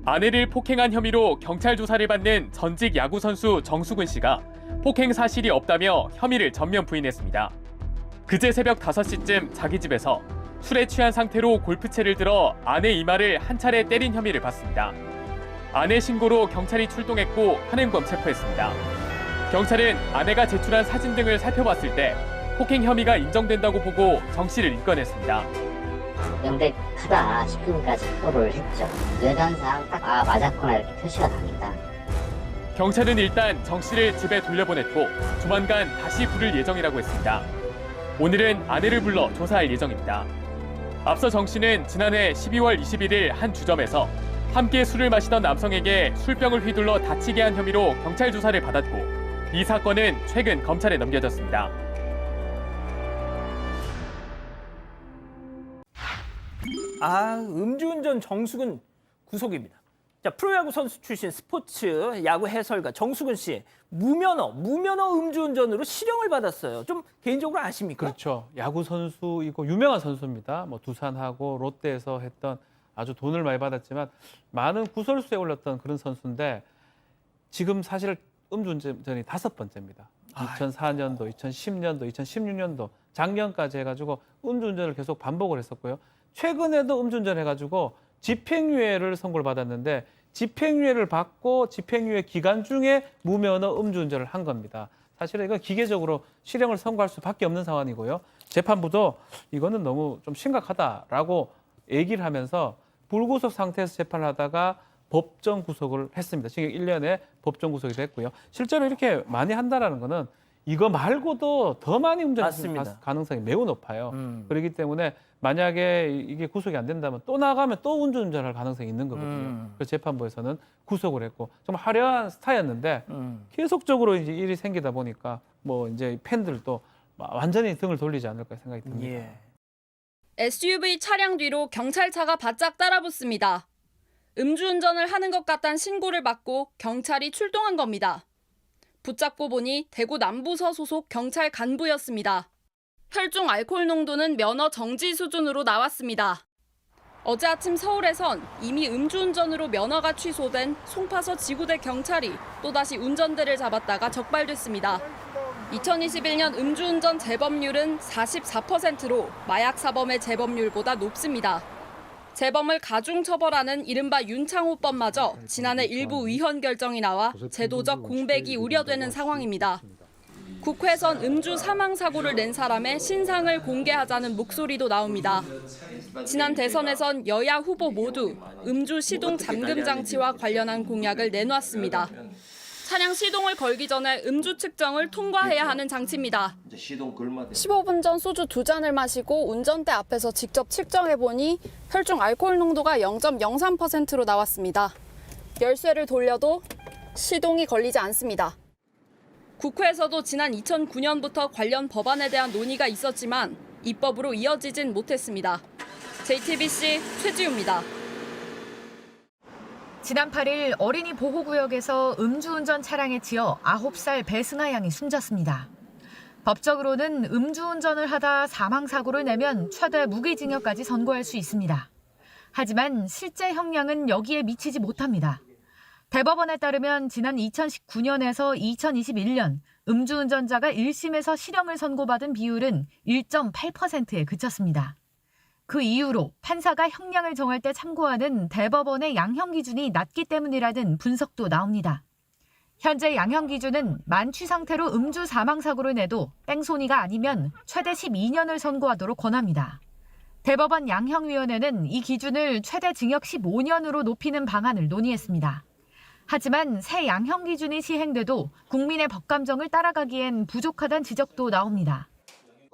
아내를 폭행한 혐의로 경찰 조사를 받는 전직 야구 선수 정수근 씨가 폭행 사실이 없다며 혐의를 전면 부인했습니다. 그제 새벽 5시쯤 자기 집에서 술에 취한 상태로 골프채를 들어 아내 이마를 한 차례 때린 혐의를 받습니다. 아내 신고로 경찰이 출동했고 현행범 체포했습니다. 경찰은 아내가 제출한 사진 등을 살펴봤을 때 폭행 혐의가 인정된다고 보고 정 씨를 입건했습니다. 명백하다 싶으니까 체포를 했죠. 뇌관상 딱 맞았구나 이렇게 표시가 납니다. 경찰은 일단 정 씨를 집에 돌려보냈고 조만간 다시 부를 예정이라고 했습니다. 오늘은 아내를 불러 조사할 예정입니다. 앞서 정 씨는 지난해 12월 21일 한 주점에서 함께 술을 마시던 남성에게 술병을 휘둘러 다치게 한 혐의로 경찰 조사를 받았고 이 사건은 최근 검찰에 넘겨졌습니다. 음주운전 정수근 구속입니다. 자, 프로야구 선수 출신 스포츠 야구 해설가 정수근 씨 무면허 음주운전으로 실형을 받았어요. 좀 개인적으로 아십니까? 그렇죠. 야구 선수이고 유명한 선수입니다. 뭐 두산하고 롯데에서 했던 아주 돈을 많이 받았지만 많은 구설수에 올랐던 그런 선수인데 지금 사실 음주운전이 5번째입니다. 2004년도, 2010년도, 2016년도 작년까지 해가지고 음주운전을 계속 반복을 했었고요. 최근에도 음주운전 해가지고 집행유예를 선고를 받았는데 집행유예를 받고 집행유예 기간 중에 무면허 음주운전을 한 겁니다. 사실은 이건 기계적으로 실형을 선고할 수밖에 없는 상황이고요. 재판부도 이거는 너무 좀 심각하다라고 얘기를 하면서 불구속 상태에서 재판을 하다가 법정 구속을 했습니다. 징역 1년에 법정 구속이 됐고요. 실제로 이렇게 많이 한다는 거는 이거 말고도 더 많이 운전할 가능성이 매우 높아요. 그렇기 때문에 만약에 이게 구속이 안 된다면 또 나가면 또 음주운전할 가능성이 있는 거거든요. 그래서 재판부에서는 구속을 했고 정말 화려한 스타였는데 계속적으로 이제 일이 생기다 보니까 뭐 이제 팬들도 완전히 등을 돌리지 않을까 생각이 듭니다. 예. SUV 차량 뒤로 경찰차가 바짝 따라붙습니다. 음주운전을 하는 것 같다는 신고를 받고 경찰이 출동한 겁니다. 붙잡고 보니 대구 남부서 소속 경찰 간부였습니다. 혈중 알코올 농도는 면허 정지 수준으로 나왔습니다. 어제 아침 서울에선 이미 음주운전으로 면허가 취소된 송파서 지구대 경찰이 또다시 운전대를 잡았다가 적발됐습니다. 2021년 음주운전 재범률은 44%로 마약 사범의 재범률보다 높습니다. 재범을 가중처벌하는 이른바 윤창호법마저 지난해 일부 위헌 결정이 나와 제도적 공백이 우려되는 상황입니다. 국회에선 음주 사망 사고를 낸 사람의 신상을 공개하자는 목소리도 나옵니다. 지난 대선에선 여야 후보 모두 음주 시동 잠금 장치와 관련한 공약을 내놨습니다. 차량 시동을 걸기 전에 음주 측정을 통과해야 하는 장치입니다. 15분 전 소주 2잔을 마시고 운전대 앞에서 직접 측정해보니 혈중 알코올 농도가 0.03%로 나왔습니다. 열쇠를 돌려도 시동이 걸리지 않습니다. 국회에서도 지난 2009년부터 관련 법안에 대한 논의가 있었지만 입법으로 이어지진 못했습니다. JTBC 최지우입니다. 지난 8일 어린이 보호구역에서 음주운전 차량에 치여 9살 배승아 양이 숨졌습니다. 법적으로는 음주운전을 하다 사망사고를 내면 최대 무기징역까지 선고할 수 있습니다. 하지만 실제 형량은 여기에 미치지 못합니다. 대법원에 따르면 지난 2019년에서 2021년 음주운전자가 1심에서 실형을 선고받은 비율은 1.8%에 그쳤습니다. 그 이유로 판사가 형량을 정할 때 참고하는 대법원의 양형 기준이 낮기 때문이라는 분석도 나옵니다. 현재 양형 기준은 만취 상태로 음주 사망 사고를 내도 뺑소니가 아니면 최대 12년을 선고하도록 권합니다. 대법원 양형위원회는 이 기준을 최대 징역 15년으로 높이는 방안을 논의했습니다. 하지만 새 양형 기준이 시행돼도 국민의 법감정을 따라가기엔 부족하다는 지적도 나옵니다.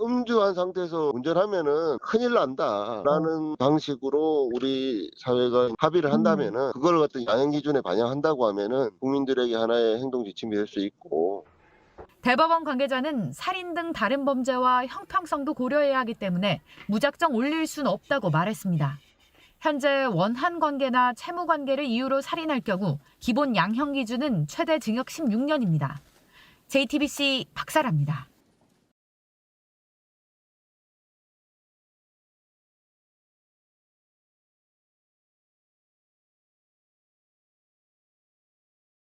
음주한 상태에서 운전하면은 큰일 난다라는 방식으로 우리 사회가 합의를 한다면은 그걸 어떤 양형 기준에 반영한다고 하면은 국민들에게 하나의 행동 지침이 될 수 있고. 대법원 관계자는 살인 등 다른 범죄와 형평성도 고려해야 하기 때문에 무작정 올릴 수는 없다고 말했습니다. 현재 원한 관계나 채무 관계를 이유로 살인할 경우 기본 양형 기준은 최대 징역 16년입니다. JTBC 박사라입니다.